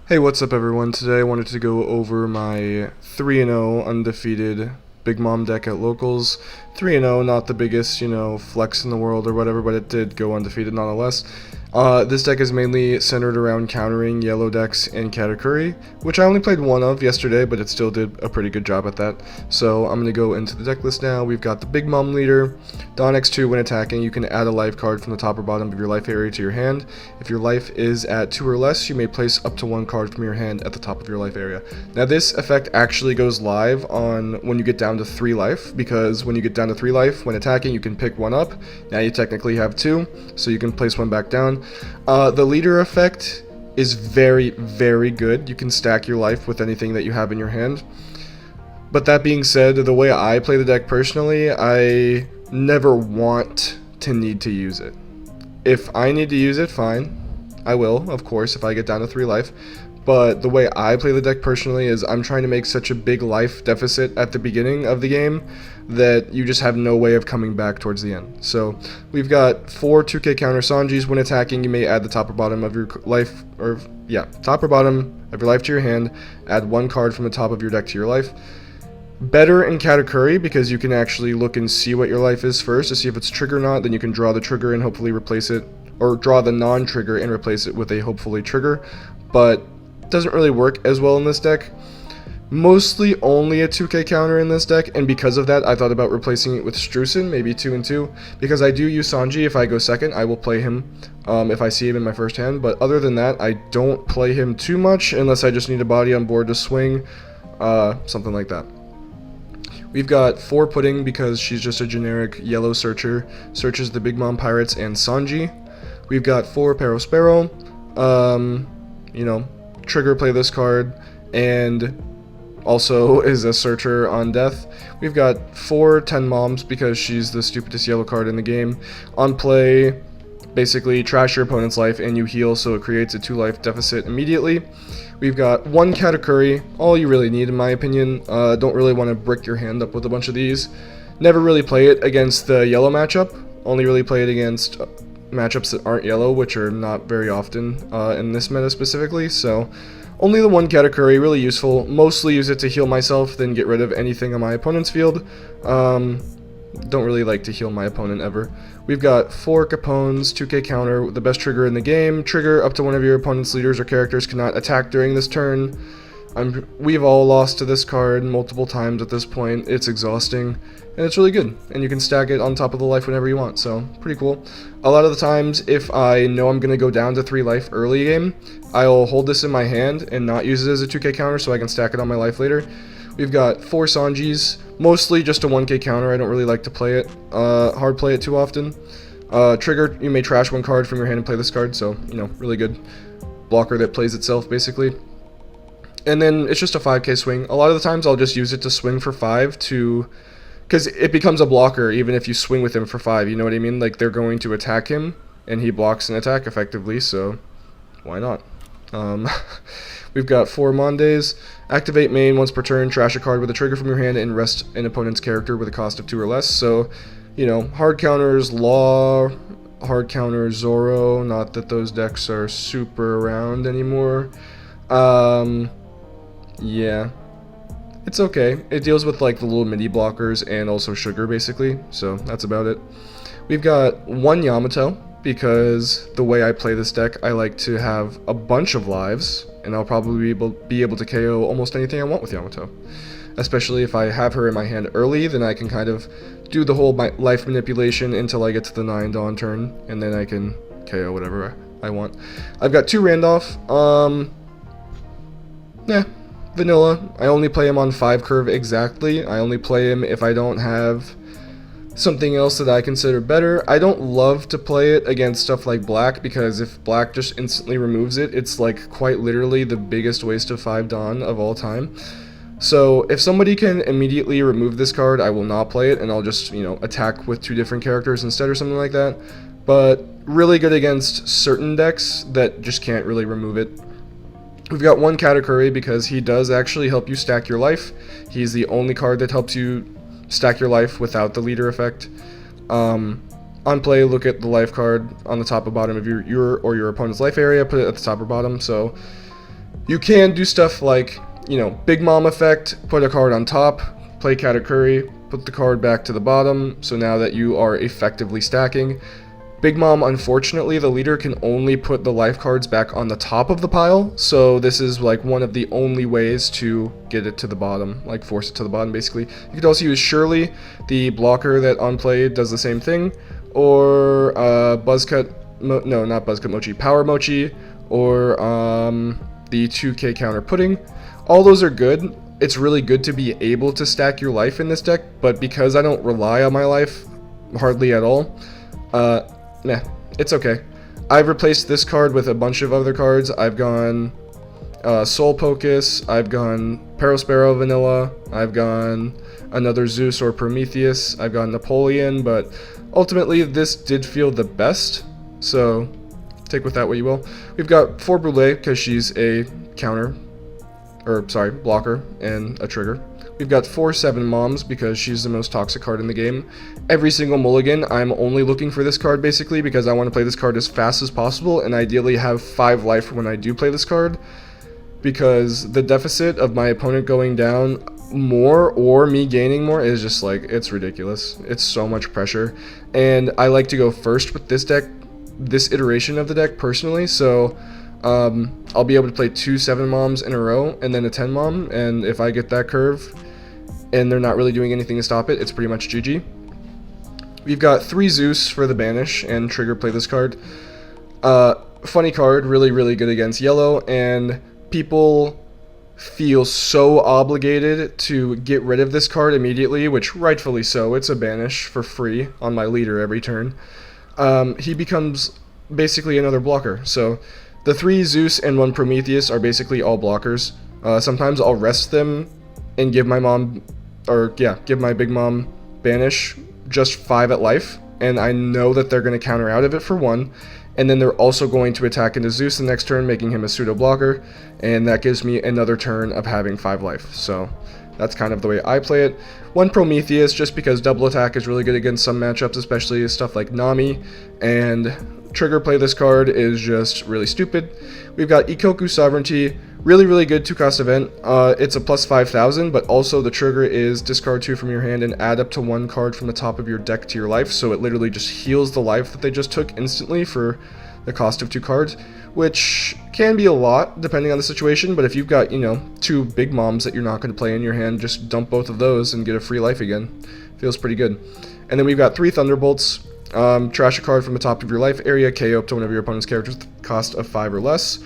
Hey, what's up everyone? Today I wanted to go over my 3-0 undefeated Big Mom deck at locals. 3-0, not the biggest, flex in the world or whatever, but it did go undefeated nonetheless. This deck is mainly centered around countering yellow decks and Katakuri, which I only played one of yesterday, but it still did a pretty good job at that. So I'm going to go into the deck list now. We've got the Big Mom leader. Don X2, when attacking, you can add a life card from the top or bottom of your life area to your hand. If your life is at 2 or less, you may place up to 1 card from your hand at the top of your life area. Now this effect actually goes live on when you get down to 3 life, because when you get down to 3 life, when attacking, you can pick 1 up. Now you technically have 2, so you can place 1 back down. The leader effect is very, very good. You can stack your life with anything that you have in your hand. But that being said, the way I play the deck personally, I never want to need to use it. If I need to use it, fine. I will, of course, if I get down to 3 life. But the way I play the deck personally is I'm trying to make such a big life deficit at the beginning of the game that you just have no way of coming back towards the end. So we've got 4 2K counter Sanjis. When attacking, you may add the top or bottom of your life, top or bottom of your life to your hand. Add 1 card from the top of your deck to your life. Better in Katakuri because you can actually look and see what your life is first to see if it's trigger or not. Then you can draw the trigger and hopefully replace it, or draw the non-trigger and replace it with a hopefully trigger. But doesn't really work as well in this deck. Mostly only a 2K counter in this deck, and because of that I thought about replacing it with Strusen, maybe 2 and 2, because I do use Sanji. If I go second, I will play him if I see him in my first hand, but other than that I don't play him too much unless I just need a body on board to swing, something like that. We've got 4 Pudding because she's just a generic yellow searcher, searches the Big Mom Pirates and Sanji. We've got 4 Perospero, trigger play this card, and also is a searcher on death. We've got 4 10 Moms because she's the stupidest yellow card in the game. On play, basically trash your opponent's life and you heal, so it creates a 2 life deficit immediately. We've got 1 Katakuri, all you really need in my opinion. Don't really want to brick your hand up with a bunch of these. Never really play it against the yellow matchup, only really play it against matchups that aren't yellow, which are not very often in this meta specifically, so only the 1 Katakuri, really useful. Mostly use it to heal myself, then get rid of anything on my opponent's field. Don't really like to heal my opponent ever. We've got 4 Capones, 2K counter, the best trigger in the game. Trigger up to one of your opponent's leaders or characters cannot attack during this turn. We've all lost to this card multiple times at this point. It's exhausting, and it's really good, and you can stack it on top of the life whenever you want, so pretty cool. A lot of the times, if I know I'm going to go down to 3 life early game, I'll hold this in my hand and not use it as a 2K counter so I can stack it on my life later. We've got 4 Sanjis, mostly just a 1K counter. I don't really like to play it, hard play it too often. Trigger, you may trash 1 card from your hand and play this card, so, really good blocker that plays itself, basically. And then it's just a 5K swing. A lot of the times I'll just use it to swing for 5 because it becomes a blocker even if you swing with him for 5, you know what I mean? Like, they're going to attack him, and he blocks an attack effectively, so why not? We've got 4 Mondays. Activate main once per turn, trash a card with a trigger from your hand, and rest an opponent's character with a cost of 2 or less. So, hard counters, Law, hard counters, Zoro, not that those decks are super around anymore. Yeah, it's okay. It deals with like the little mini blockers and also sugar basically, so that's about it. We've got 1 Yamato because the way I play this deck, I like to have a bunch of lives, and I'll probably be able to KO almost anything I want with Yamato. Especially if I have her in my hand early, then I can kind of do the whole life manipulation until I get to the 9 Dawn turn, and then I can KO whatever I want. I've got 2 Randolph. Vanilla. I only play him on 5 curve exactly. I only play him if I don't have something else that I consider better. I don't love to play it against stuff like black, because if black just instantly removes it, it's like quite literally the biggest waste of 5 Dawn of all time. So if somebody can immediately remove this card, I will not play it, and I'll just, attack with 2 different characters instead or something like that. But really good against certain decks that just can't really remove it. We've got 1 Katakuri because he does actually help you stack your life. He's the only card that helps you stack your life without the leader effect. On play, look at the life card on the top or bottom of your or your opponent's life area, put it at the top or bottom. So You can do stuff like, you know, Big Mom effect, put a card on top, play Katakuri, put the card back to the bottom, so now that you are effectively stacking. Big Mom, unfortunately, the leader can only put the life cards back on the top of the pile, so this is like one of the only ways to get it to the bottom, like force it to the bottom basically. You could also use Shirley, the blocker that on play does the same thing, or Buzzcut, no, not Buzzcut Mochi, Power Mochi, or the 2K counter Pudding. All those are good. It's really good to be able to stack your life in this deck, but because I don't rely on my life hardly at all, nah, it's okay. I've replaced this card with a bunch of other cards. I've gone Soul Pocus, I've gone Perospero Vanilla, I've gone another Zeus or Prometheus, I've gone Napoleon, but ultimately this did feel the best, so take with that what you will. We've got 4 Brûlée because she's a counter, or sorry, blocker and a trigger. We've got 4 7 Moms because she's the most toxic card in the game. Every single mulligan, I'm only looking for this card basically because I want to play this card as fast as possible and ideally have 5 life when I do play this card, because the deficit of my opponent going down more or me gaining more is just like, it's ridiculous. It's so much pressure, and I like to go first with this deck, this iteration of the deck personally, so I'll be able to play 2 7 Moms in a row and then a 10 Mom, and if I get that curve and they're not really doing anything to stop it, it's pretty much GG. We've got 3 Zeus for the banish and trigger play this card. Funny card, really, really good against yellow, and people feel so obligated to get rid of this card immediately, which rightfully so. It's a banish for free on my leader every turn. He becomes basically another blocker, so the 3 Zeus and 1 Prometheus are basically all blockers. Sometimes I'll rest them and give my mom, or yeah, give my Big Mom banish just 5 at life, and I know that they're going to counter out of it for 1, and then they're also going to attack into Zeus the next turn, making him a pseudo blocker, and that gives me another turn of having 5 life. So that's kind of the way I play it. 1 Prometheus, just because double attack is really good against some matchups, especially stuff like Nami, and trigger play this card is just really stupid. We've got Ikoku Sovereignty, really, really good 2-cost event. It's a plus 5,000, but also the trigger is discard 2 from your hand and add up to 1 card from the top of your deck to your life, so it literally just heals the life that they just took instantly for the cost of 2 cards, which can be a lot depending on the situation, but if you've got, you know, 2 Big Moms that you're not going to play in your hand, just dump both of those and get a free life again. Feels pretty good. And then we've got 3 Thunderbolts. Trash a card from the top of your life area, KO up to one of your opponent's characters with cost of 5 or less.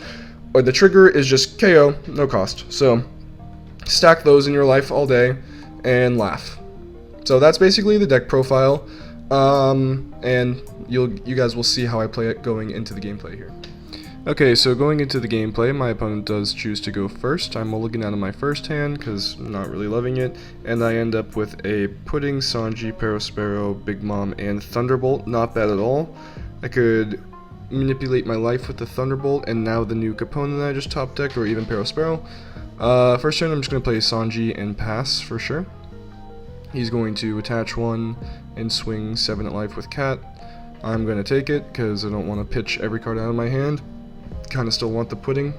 Or the trigger is just KO, no cost. So stack those in your life all day and laugh. So that's basically the deck profile. And you guys will see how I play it going into the gameplay here. Okay, so going into the gameplay, my opponent does choose to go first. I'm mulligan out of my first hand because I'm not really loving it, and I end up with a Pudding, Sanji, Perospero, Big Mom, and Thunderbolt. Not bad at all. I could manipulate my life with the Thunderbolt, and now the new component that I just top decked, or even Perospero. First turn I'm just going to play Sanji and pass for sure. He's going to attach 1 and swing 7 at life with Cat. I'm going to take it because I don't want to pitch every card out of my hand. Kind of still want the Pudding.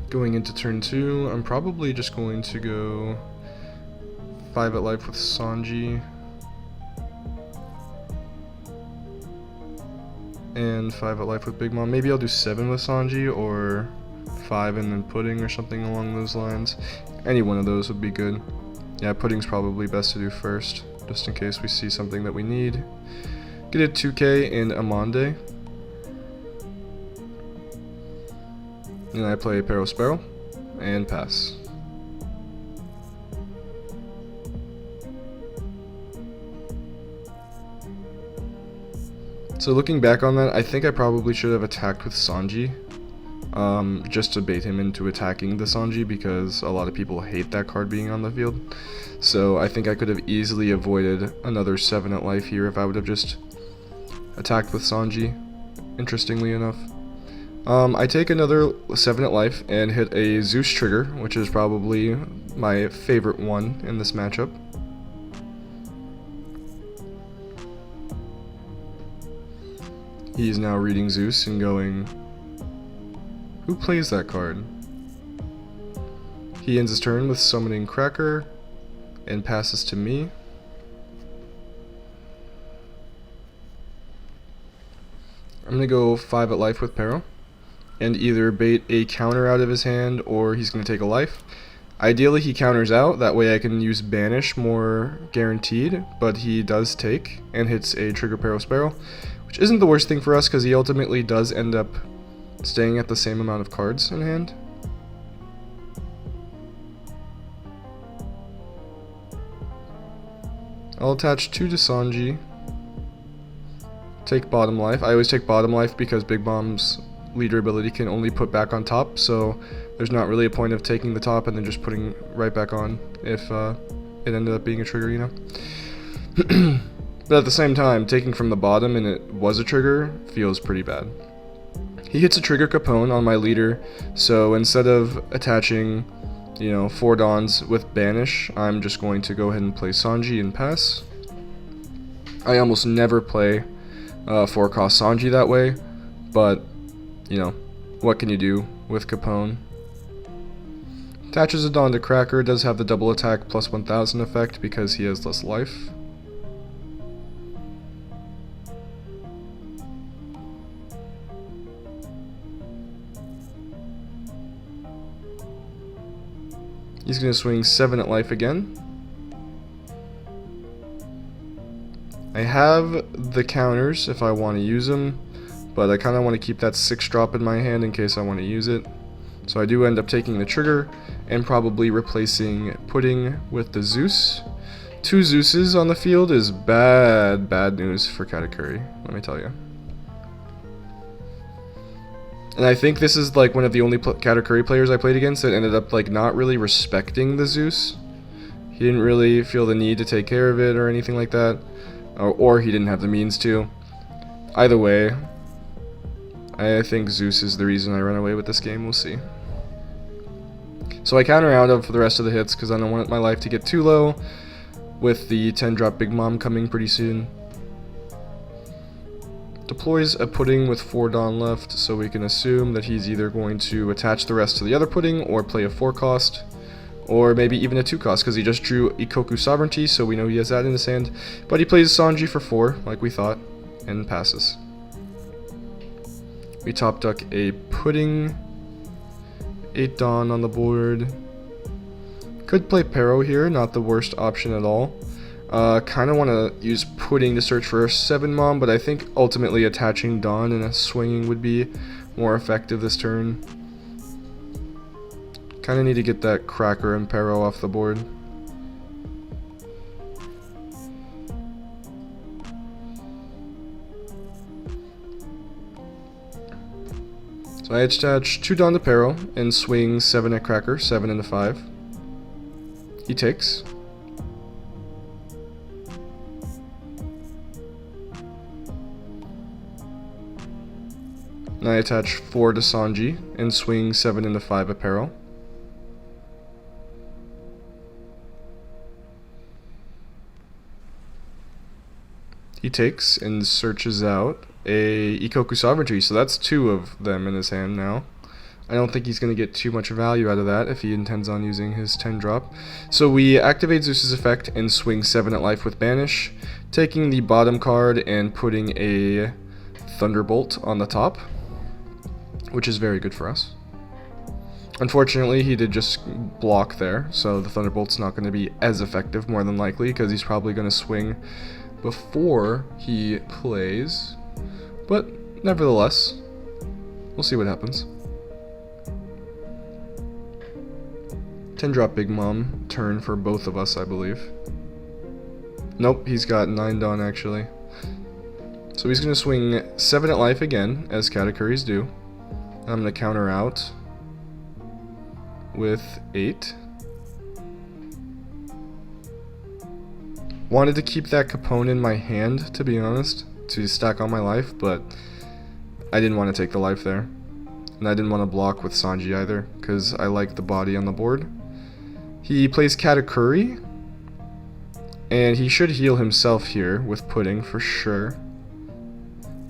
Going into turn 2, I'm probably just going to go 5 at life with Sanji. And 5 at life with Big Mom. Maybe I'll do 7 with Sanji, or 5 and then Pudding or something along those lines. Any one of those would be good. Yeah, Pudding's probably best to do first, just in case we see something that we need. Get a 2K in Amande. And I play Perospero and pass. So looking back on that, I think I probably should have attacked with Sanji. Just to bait him into attacking the Sanji, because a lot of people hate that card being on the field. So I think I could have easily avoided another 7 at life here if I would have just attacked with Sanji, interestingly enough. I take another 7 at life and hit a Zeus trigger, which is probably my favorite one in this matchup. He's now reading Zeus and going, who plays that card? He ends his turn with summoning Cracker and passes to me. I'm going to go 5 at life with Pero and either bait a counter out of his hand or he's going to take a life. Ideally he counters out, that way I can use Banish more guaranteed, but he does take and hits a trigger Pero Sparrow, which isn't the worst thing for us because he ultimately does end up staying at the same amount of cards in hand. I'll attach 2 to Sanji. Take bottom life. I always take bottom life because Big Mom's leader ability can only put back on top, so there's not really a point of taking the top and then just putting right back on if it ended up being a trigger, you know? But at the same time, taking from the bottom and it was a trigger feels pretty bad. He hits a trigger Capone on my leader, so instead of attaching, you know, 4 Dons with Banish, I'm just going to go ahead and play Sanji and pass. I almost never play 4-cost Sanji that way, but, you know, what can you do with Capone? Attaches a Don to Cracker, does have the double attack plus 1000 effect because he has less life. He's going to swing 7 at life again. I have the counters if I want to use them, but I kind of want to keep that 6 drop in my hand in case I want to use it. So I do end up taking the trigger and probably replacing Pudding with the Zeus. 2 Zeuses on the field is bad news for Katakuri, let me tell you. And I think this is like one of the only Katakuri players I played against that ended up like not really respecting the Zeus. He didn't really feel the need to take care of it or anything like that. Or he didn't have the means to. Either way, I think Zeus is the reason I run away with this game. We'll see. So I counter out of for the rest of the hits because I don't want my life to get too low with the 10-drop Big Mom coming pretty soon. Deploys a Pudding with 4 Don left, so we can assume that he's either going to attach the rest to the other Pudding or play a 4-cost. Or maybe even a 2-cost, because he just drew Ikoku Sovereignty, so we know he has that in his hand. But he plays Sanji for 4, like we thought, and passes. We top duck a Pudding, 8 Dawn on the board. Could play Pero here, not the worst option at all. Kind of want to use Pudding to search for a 7 Mom, but I think ultimately attaching Dawn and a swinging would be more effective this turn. Kind of need to get that Cracker and Pero off the board. So I attach 2 Dawn to Pero and swing 7 at Cracker, 7 into 5. He takes. And I attach 4 to Sanji and swing 7 into 5 at Pero. He takes and searches out a Ikoku Sovereignty, so that's 2 of them in his hand now. I don't think he's going to get too much value out of that if he intends on using his 10-drop. So we activate Zeus's effect and swing 7 at life with Banish, taking the bottom card and putting a Thunderbolt on the top, which is very good for us. Unfortunately, he did just block there, so the Thunderbolt's not going to be as effective, more than likely, because he's probably going to swing before he plays. But nevertheless, we'll see what happens. 10-drop Big Mom turn for both of us, I believe. Nope, he's got 9 Dawn actually. So he's going to swing 7 at life again, as Katakuris do. I'm going to counter out with 8. Wanted to keep that Capone in my hand, to be honest, to stack on my life, but I didn't want to take the life there. And I didn't want to block with Sanji either, because I like the body on the board. He plays Katakuri, and he should heal himself here with Pudding for sure.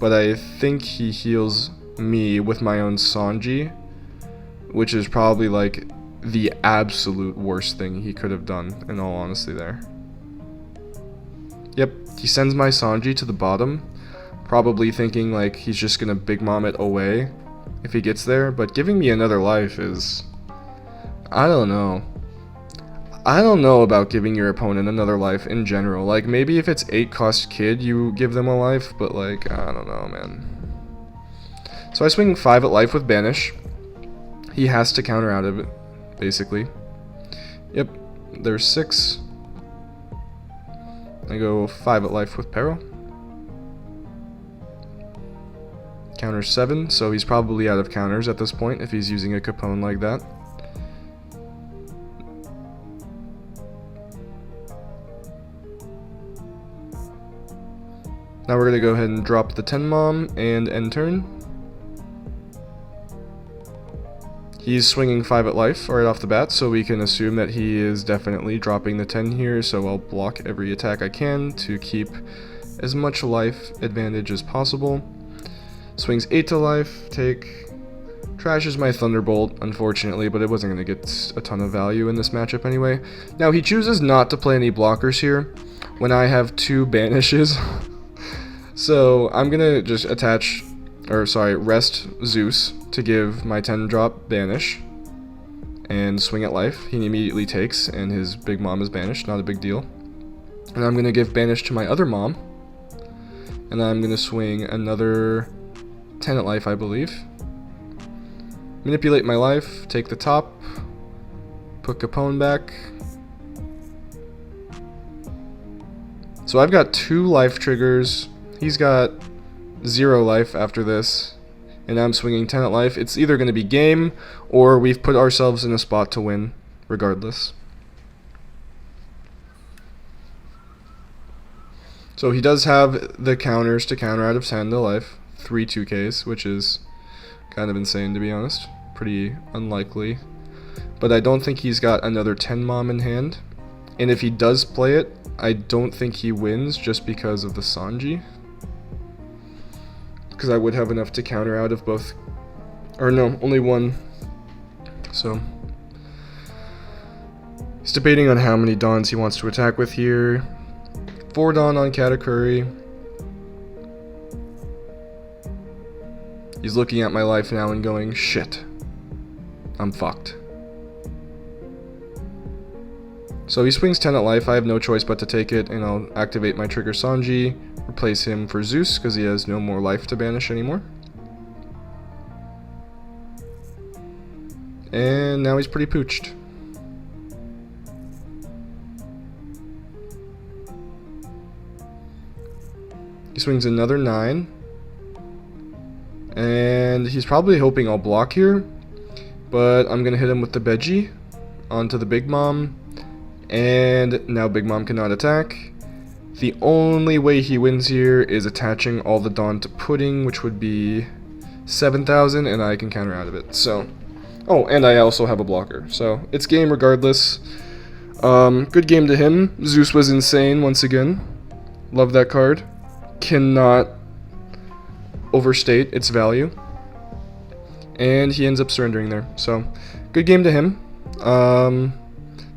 but I think he heals me with my own Sanji, which is probably like the absolute worst thing he could have done, in all honesty there. Yep, he sends my Sanji to the bottom, probably thinking like he's just gonna Big Mom it away if he gets there, but giving me another life is... I don't know. I don't know about giving your opponent another life in general. Like, maybe if it's 8 cost kid, you give them a life, but like, I don't know, man. So I swing 5 at life with Banish. He has to counter out of it, basically. Yep, there's 6. I go 5 at life with Peril. Counter 7, so he's probably out of counters at this point if he's using a Capone like that. Now we're going to go ahead and drop the 10 Mom and end turn. He's swinging 5 at life right off the bat, so we can assume that he is definitely dropping the 10 here, so I'll block every attack I can to keep as much life advantage as possible. Swings 8 to life, take... Trashes my Thunderbolt, unfortunately, but it wasn't going to get a ton of value in this matchup anyway. Now, he chooses not to play any blockers here when I have 2 banishes. So, I'm going to just rest Zeus to give my 10 drop banish and swing at life. He immediately takes, and his Big Mom is banished, not a big deal. And I'm going to give banish to my other mom, and I'm going to swing another 10 at life, I believe. Manipulate my life, take the top, put Capone back. So I've got 2 life triggers. He's got 0 life after this, and I'm swinging 10 at life. It's either going to be game, or we've put ourselves in a spot to win, regardless. So he does have the counters to counter out of 10 to life, 3 2Ks, which is kind of insane, to be honest. Pretty unlikely. But I don't think he's got another 10 Mom in hand. And if he does play it, I don't think he wins just because of the Sanji. Because I would have enough to counter out of both. Or no, only one. So he's debating on how many Dawns he wants to attack with here. 4 Dawn on Katakuri. He's looking at my life now and going, shit, I'm fucked. So he swings 10 at life. I have no choice but to take it, and I'll activate my trigger Sanji, replace him for Zeus because he has no more life to banish anymore. And now he's pretty pooched. He swings another 9. And he's probably hoping I'll block here, but I'm going to hit him with the Beji onto the Big Mom, and now Big Mom cannot attack. The only way he wins here is attaching all the Dawn to Pudding, which would be 7,000, and I can counter out of it. So, oh, and I also have a blocker, so it's game regardless. Good game to him. Zeus was insane once again. Love that card. Cannot overstate its value, and he ends up surrendering there. So good game to him.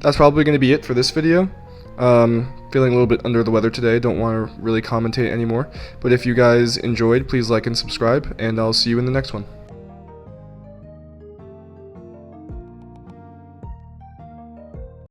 That's probably going to be it for this video. Feeling a little bit under the weather today, don't want to really commentate anymore, but if you guys enjoyed, please like and subscribe, and I'll see you in the next one.